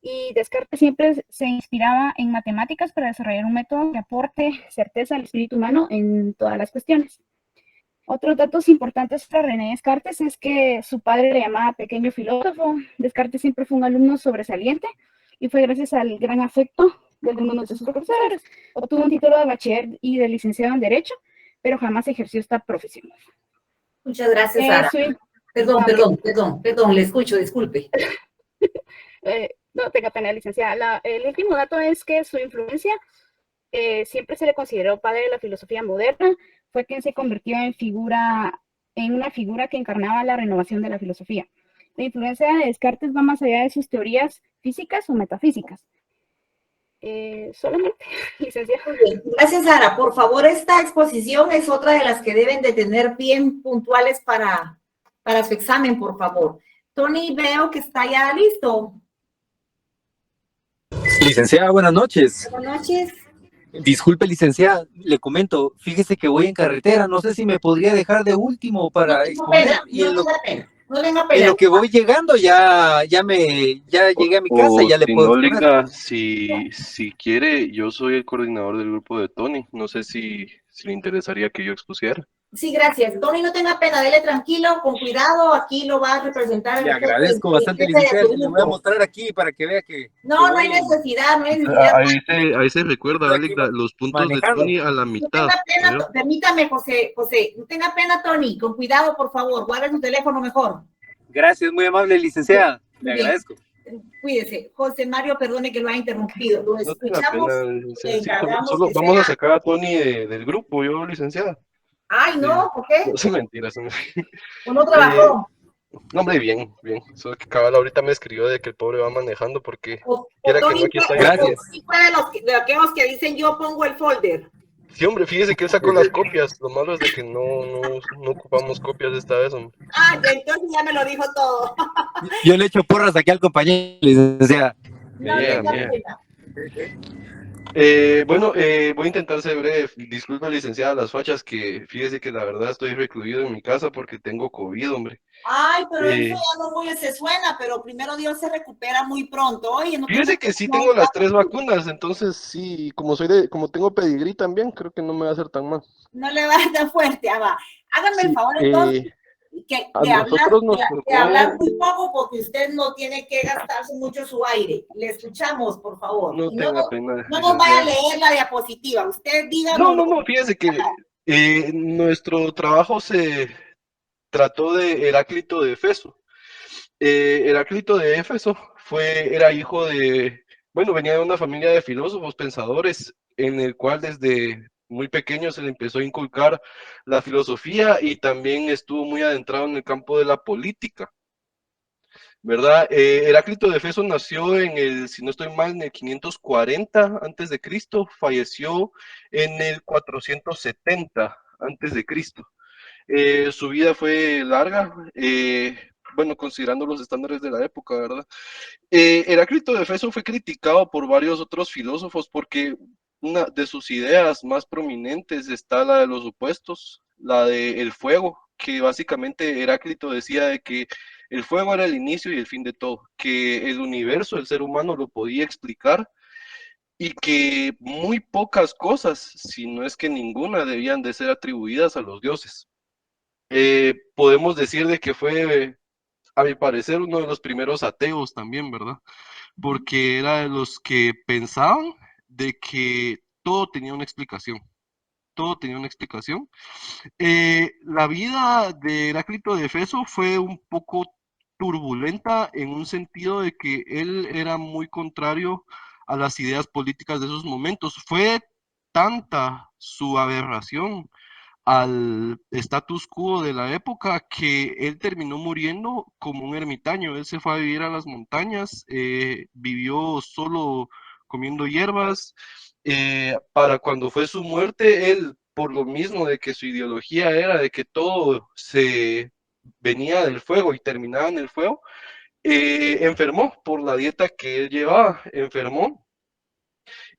Y Descartes siempre se inspiraba en matemáticas para desarrollar un método que aporte certeza al espíritu humano en todas las cuestiones. Otros datos importantes para René Descartes es que su padre le llamaba pequeño filósofo. Descartes siempre fue un alumno sobresaliente y fue gracias al gran afecto de algunos de sus profesores. Obtuvo un título de bachiller y de licenciado en Derecho, pero jamás ejerció esta profesión. Muchas gracias, Sara. Perdón, le escucho, disculpe. No tenga pena, licenciada. El último dato es que su influencia siempre se le consideró padre de la filosofía moderna. Fue quien se convirtió en una figura que encarnaba la renovación de la filosofía. La influencia de Descartes va más allá de sus teorías físicas o metafísicas. Solamente, licenciada. Gracias, Sara. Por favor, esta exposición es otra de las que deben de tener bien puntuales para su examen, por favor. Tony, veo que está ya listo. Licenciada, buenas noches. Buenas noches. Disculpe, licenciada, le comento, fíjese que voy en carretera, no sé si me podría dejar de último para exponer. No tenga pena. En lo que voy llegando ya llegué a mi casa y ya le puedo exponer. Linda, si quiere, yo soy el coordinador del grupo de Tony, no sé si le interesaría que yo expusiera. Sí, gracias. Tony, no tenga pena, dele tranquilo, con cuidado, aquí lo va a representar. Le agradezco bastante, licenciada, le voy a mostrar aquí para que vea que... No hay necesidad, no hay necesidad. Ahí se recuerda, Alex, los puntos manejando. De Tony a la mitad. No tenga pena, permítame, José, no tenga pena, Tony, con cuidado, por favor, guarde su teléfono mejor. Gracias, muy amable, licenciada, le agradezco. Cuídese. José Mario, perdone que lo ha interrumpido, lo escuchamos. Solo vamos a sacar a Tony del grupo, yo, licenciada. Ay, no, ¿por qué? No, es mentira. ¿No trabajó? No, hombre, bien. Solo que cabal ahorita me escribió de que el pobre va manejando porque quiera que no, aquí estoy. Gracias. Fue de aquellos que dicen yo pongo el folder. Sí, hombre, fíjese que él sacó las copias. Lo malo es de que no ocupamos copias esta vez, hombre. Ah, ya, entonces ya me lo dijo todo. Yo le echo porras aquí al compañero, licenciada. Bien. Bueno, voy a intentar ser breve. Disculpa, licenciada, las fachas, que fíjese que la verdad estoy recluido en mi casa porque tengo COVID, hombre. Ay, pero eso ya no muy se suena, pero primero Dios se recupera muy pronto. Oye, no fíjese que sí tengo las 3 vacunas, entonces sí, como tengo pedigrí también, creo que no me va a hacer tan mal. No le va a dar fuerte, va. Háganme el favor entonces. De hablar muy poco porque usted no tiene que gastarse mucho su aire. Le escuchamos, por favor. No tenga pena. No nos vaya a leer la diapositiva. Usted diga. No, fíjese que nuestro trabajo se trató de Heráclito de Éfeso. Heráclito de Éfeso era hijo venía de una familia de filósofos, pensadores, en el cual desde muy pequeño se le empezó a inculcar la filosofía y también estuvo muy adentrado en el campo de la política, ¿verdad? Heráclito de Éfeso nació si no estoy mal, en el 540 antes de Cristo, falleció en el 470 antes de Cristo. Su vida fue larga, considerando los estándares de la época, ¿verdad? Heráclito de Éfeso fue criticado por varios otros filósofos porque una de sus ideas más prominentes está la de los opuestos, la del fuego, que básicamente Heráclito decía de que el fuego era el inicio y el fin de todo, que el universo, el ser humano lo podía explicar y que muy pocas cosas, si no es que ninguna, debían de ser atribuidas a los dioses. Podemos decir de que fue, a mi parecer, uno de los primeros ateos también, ¿verdad? Porque era de los que pensaban de que todo tenía una explicación. Todo tenía una explicación. La vida de Heráclito de Éfeso fue un poco turbulenta en un sentido de que él era muy contrario a las ideas políticas de esos momentos. Fue tanta su aberración al status quo de la época que él terminó muriendo como un ermitaño. Él se fue a vivir a las montañas, vivió solo comiendo hierbas. Para cuando fue su muerte, él, por lo mismo de que su ideología era de que todo se venía del fuego y terminaba en el fuego, enfermó por la dieta que él llevaba, enfermó.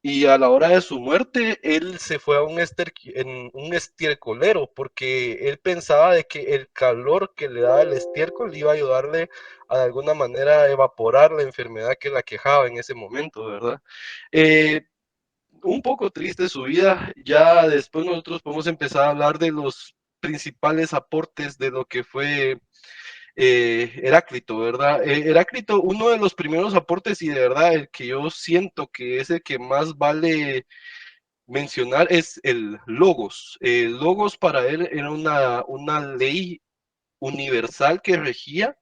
Y a la hora de su muerte, él se fue a en un estiércolero porque él pensaba de que el calor que le daba el estiércol iba a ayudarle a de alguna manera a evaporar la enfermedad que la quejaba en ese momento, ¿verdad? Un poco triste su vida. Ya después nosotros podemos empezar a hablar de los principales aportes de lo que fue Heráclito, ¿verdad? Heráclito, uno de los primeros aportes y de verdad el que yo siento que es el que más vale mencionar es el logos. El logos para él era una ley universal que regía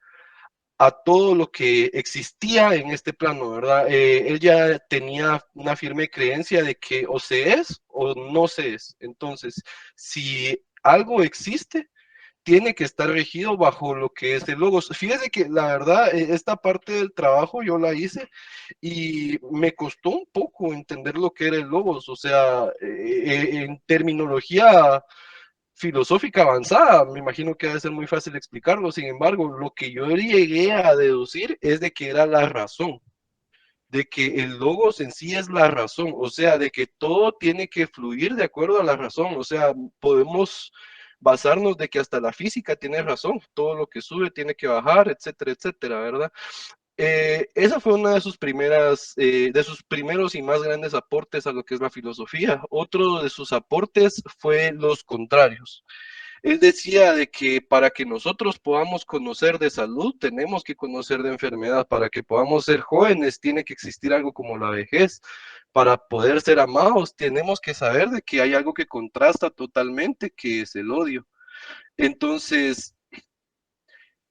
a todo lo que existía en este plano, ¿verdad? Él ya tenía una firme creencia de que o se es o no se es. Entonces, si algo existe, tiene que estar regido bajo lo que es el logos. Fíjese que la verdad, esta parte del trabajo yo la hice y me costó un poco entender lo que era el logos, o sea, en terminología filosófica avanzada, me imagino que debe ser muy fácil explicarlo, sin embargo, lo que yo llegué a deducir es de que era la razón, de que el logos en sí es la razón, o sea, de que todo tiene que fluir de acuerdo a la razón, o sea, podemos basarnos de que hasta la física tiene razón, todo lo que sube tiene que bajar, etcétera, etcétera, ¿verdad? Esa fue una de sus de sus primeros y más grandes aportes a lo que es la filosofía. Otro de sus aportes fue los contrarios. Él decía de que para que nosotros podamos conocer de salud, tenemos que conocer de enfermedad. Para que podamos ser jóvenes, tiene que existir algo como la vejez. Para poder ser amados, tenemos que saber de que hay algo que contrasta totalmente, que es el odio. Entonces,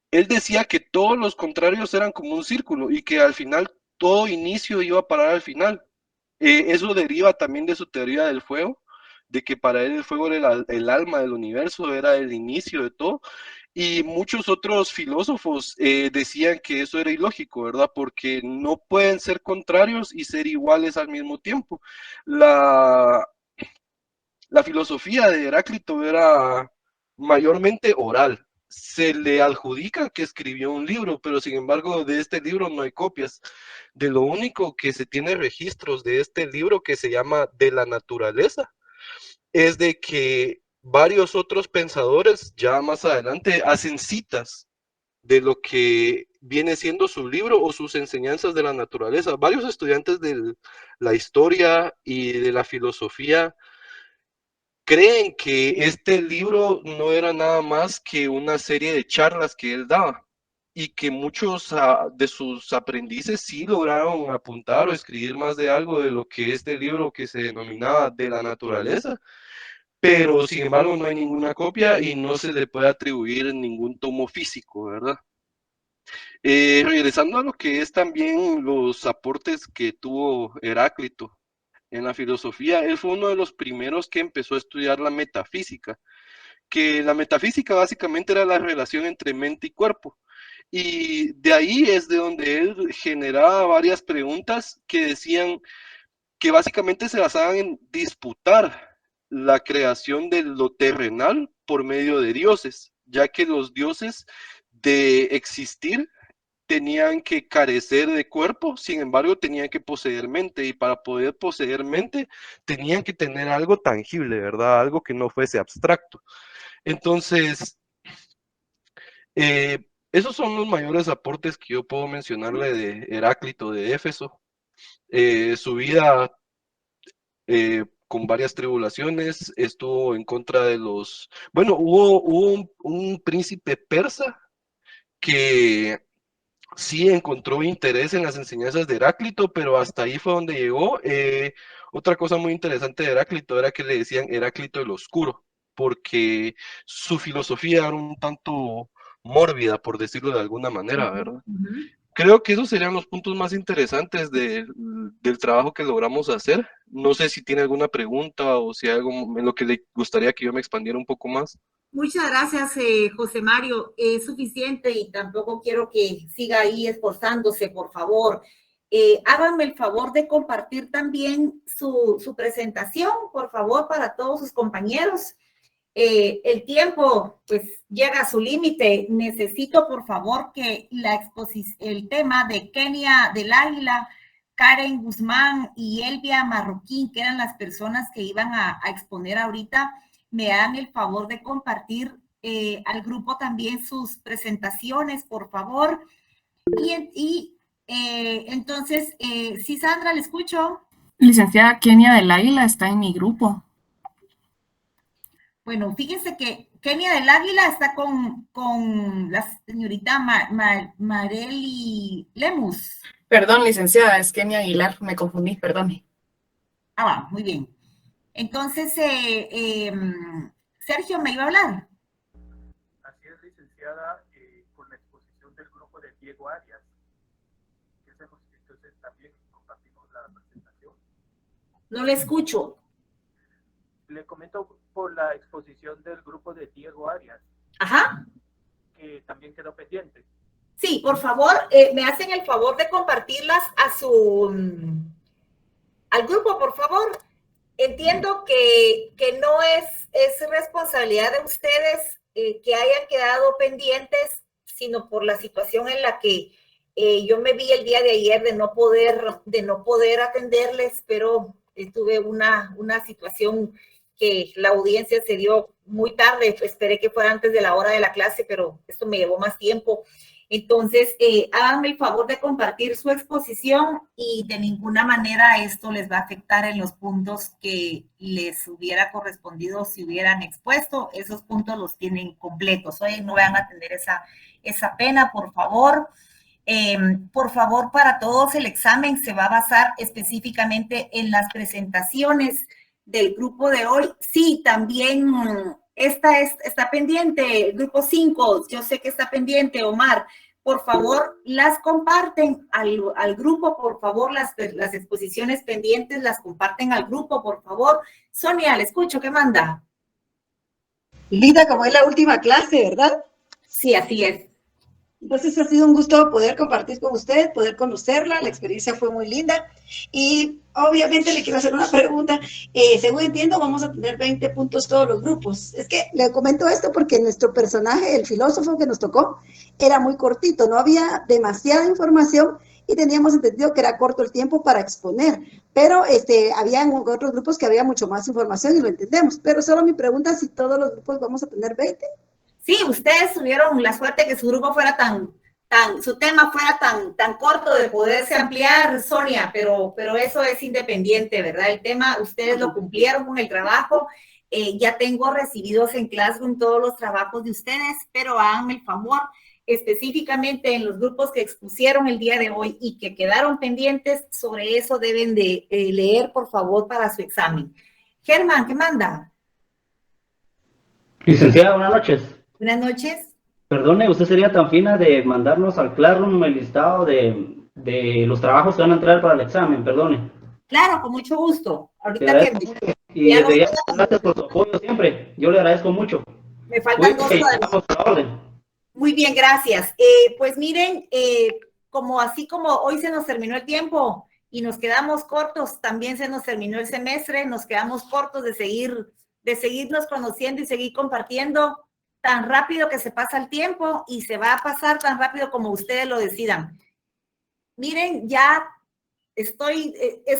él decía que todos los contrarios eran como un círculo y que al final todo inicio iba a parar al final. Eso deriva también de su teoría del fuego, de que para él el fuego era el alma del universo, era el inicio de todo. Y muchos otros filósofos decían que eso era ilógico, ¿verdad? Porque no pueden ser contrarios y ser iguales al mismo tiempo. La filosofía de Heráclito era mayormente oral. Se le adjudica que escribió un libro, pero sin embargo de este libro no hay copias. De lo único que se tiene registros de este libro, que se llama De la naturaleza, es de que varios otros pensadores ya más adelante hacen citas de lo que viene siendo su libro o sus enseñanzas de la naturaleza. Varios estudiantes de la historia y de la filosofía creen que este libro no era nada más que una serie de charlas que él daba y que muchos de sus aprendices sí lograron apuntar o escribir más de algo de lo que este libro que se denominaba De la naturaleza, pero sin embargo no hay ninguna copia y no se le puede atribuir ningún tomo físico, ¿verdad? Regresando a lo que es también los aportes que tuvo Heráclito en la filosofía, él fue uno de los primeros que empezó a estudiar la metafísica, que la metafísica básicamente era la relación entre mente y cuerpo. Y de ahí es de donde él generaba varias preguntas que decían que básicamente se basaban en disputar la creación de lo terrenal por medio de dioses, ya que los dioses de existir tenían que carecer de cuerpo, sin embargo tenían que poseer mente y para poder poseer mente tenían que tener algo tangible, ¿verdad? Algo que no fuese abstracto. Entonces, esos son los mayores aportes que yo puedo mencionarle de Heráclito de Éfeso. Su vida con varias tribulaciones, estuvo en contra de los... Bueno, hubo un príncipe persa que sí encontró interés en las enseñanzas de Heráclito, pero hasta ahí fue donde llegó. Otra cosa muy interesante de Heráclito era que le decían Heráclito el Oscuro, porque su filosofía era un tanto mórbida, por decirlo de alguna manera, ¿verdad? Creo que esos serían los puntos más interesantes del trabajo que logramos hacer. No sé si tiene alguna pregunta o si hay algo en lo que le gustaría que yo me expandiera un poco más. Muchas gracias, José Mario. Es suficiente y tampoco quiero que siga ahí esforzándose, por favor. Háganme el favor de compartir también su presentación, por favor, para todos sus compañeros. el tiempo pues llega a su límite. Necesito por favor que el tema de Kenia del Águila, Karen Guzmán y Elvia Marroquín, que eran las personas que iban a exponer ahorita, me hagan el favor de compartir al grupo también sus presentaciones, por favor. Entonces, sí, Sandra, ¿le escucho? Licenciada Kenia del Águila está en mi grupo. Bueno, fíjense que Kenia del Águila está con la señorita Marely Lemus. Perdón, licenciada, es Kenia Aguilar, me confundí, perdone. Ah, va, muy bien. Entonces, Sergio, ¿me iba a hablar? Así es, licenciada, con la exposición del grupo de Diego Arias. Entonces también compartimos la presentación. No le escucho. Le comento por la exposición del grupo de Diego Arias. Ajá. Que también quedó pendiente. Sí, por favor, me hacen el favor de compartirlas al grupo, por favor. Entiendo que no es responsabilidad de ustedes que hayan quedado pendientes, sino por la situación en la que yo me vi el día de ayer de no poder atenderles, pero tuve una situación que la audiencia se dio muy tarde. Esperé que fuera antes de la hora de la clase, pero esto me llevó más tiempo. Entonces, háganme el favor de compartir su exposición y de ninguna manera esto les va a afectar en los puntos que les hubiera correspondido si hubieran expuesto. Esos puntos los tienen completos. Hoy no vayan a tener esa pena, por favor. Por favor, para todos el examen se va a basar específicamente en las presentaciones del grupo de hoy. Sí, también está pendiente, el grupo 5, yo sé que está pendiente, Omar. Por favor, las comparten al grupo, por favor, las exposiciones pendientes las comparten al grupo, por favor. Sonia, le escucho, ¿qué manda? Linda, como es la última clase, ¿verdad? Sí, así es. Entonces ha sido un gusto poder compartir con usted, poder conocerla, la experiencia fue muy linda y obviamente le quiero hacer una pregunta. Según entiendo, vamos a tener 20 puntos todos los grupos. Es que le comento esto porque nuestro personaje, el filósofo que nos tocó, era muy cortito, no había demasiada información y teníamos entendido que era corto el tiempo para exponer, pero había otros grupos que había mucho más información y lo entendemos, pero solo mi pregunta es si todos los grupos vamos a tener 20. Sí, ustedes tuvieron la suerte que su grupo fuera su tema fuera tan corto de poderse ampliar, Sonia, pero eso es independiente, ¿verdad? El tema, ustedes lo cumplieron con el trabajo. Ya tengo recibidos en Classroom todos los trabajos de ustedes, pero háganme el favor, específicamente en los grupos que expusieron el día de hoy y que quedaron pendientes, sobre eso deben de leer, por favor, para su examen. Germán, ¿qué manda? Licenciada, buenas noches. Buenas noches. Perdone, ¿usted sería tan fina de mandarnos al Classroom el listado de los trabajos que van a entrar para el examen? Perdone. Claro, con mucho gusto. Ahorita que... Y desde ya, gracias por su apoyo siempre. Yo le agradezco mucho. Me faltan dos todavía. Muy bien, gracias. Pues miren, así como hoy se nos terminó el tiempo y nos quedamos cortos, también se nos terminó el semestre, nos quedamos cortos de seguirnos conociendo y seguir compartiendo. Tan rápido que se pasa el tiempo y se va a pasar tan rápido como ustedes lo decidan. Miren, ya es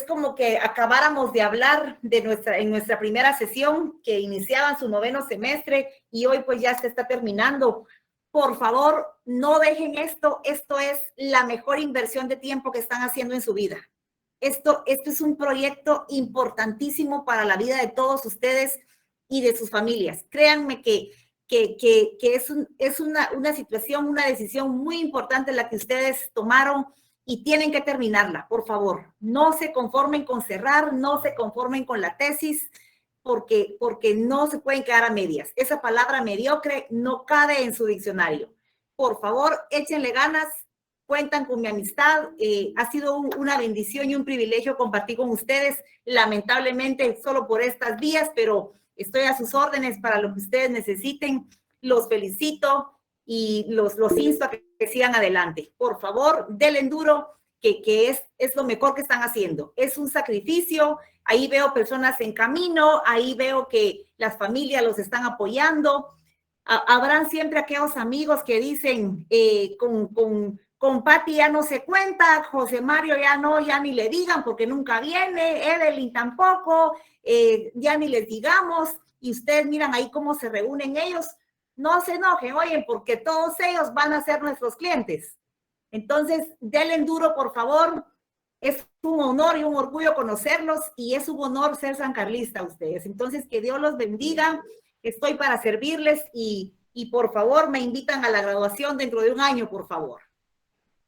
como que acabáramos de hablar en nuestra primera sesión que iniciaban su 9º semestre y hoy pues ya se está terminando. Por favor, no dejen esto es la mejor inversión de tiempo que están haciendo en su vida. Esto es un proyecto importantísimo para la vida de todos ustedes y de sus familias. Créanme que es una situación, una decisión muy importante la que ustedes tomaron y tienen que terminarla, por favor. No se conformen con cerrar, no se conformen con la tesis, porque no se pueden quedar a medias. Esa palabra mediocre no cabe en su diccionario. Por favor, échenle ganas, cuentan con mi amistad. Ha sido una bendición y un privilegio compartir con ustedes, lamentablemente solo por estas vías, pero estoy a sus órdenes para lo que ustedes necesiten. Los felicito y los insto a que sigan adelante. Por favor, denle duro, que es lo mejor que están haciendo. Es un sacrificio, ahí veo personas en camino, ahí veo que las familias los están apoyando. Habrán siempre aquellos amigos que dicen, con Pati ya no se cuenta, José Mario ya no, ya ni le digan porque nunca viene, Evelyn tampoco, ya ni les digamos, y ustedes miran ahí cómo se reúnen ellos. No se enojen, oye, porque todos ellos van a ser nuestros clientes. Entonces, denle duro, por favor. Es un honor y un orgullo conocerlos y es un honor ser sancarlista a ustedes. Entonces, que Dios los bendiga. Estoy para servirles y por favor, me invitan a la graduación dentro de un año, por favor.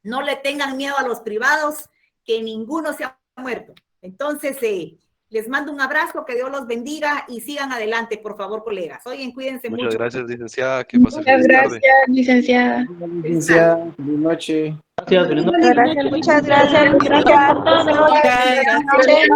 No le tengan miedo a los privados, que ninguno se ha muerto. Entonces, les mando un abrazo, que Dios los bendiga y sigan adelante, por favor, colegas. Oigan, cuídense mucho. Muchas gracias, licenciada. Que pase Muchas feliz tarde. gracias, licenciada. Licenciada, buenas noches. Gracias, Muchas gracias. Gracias por todo. Gracias.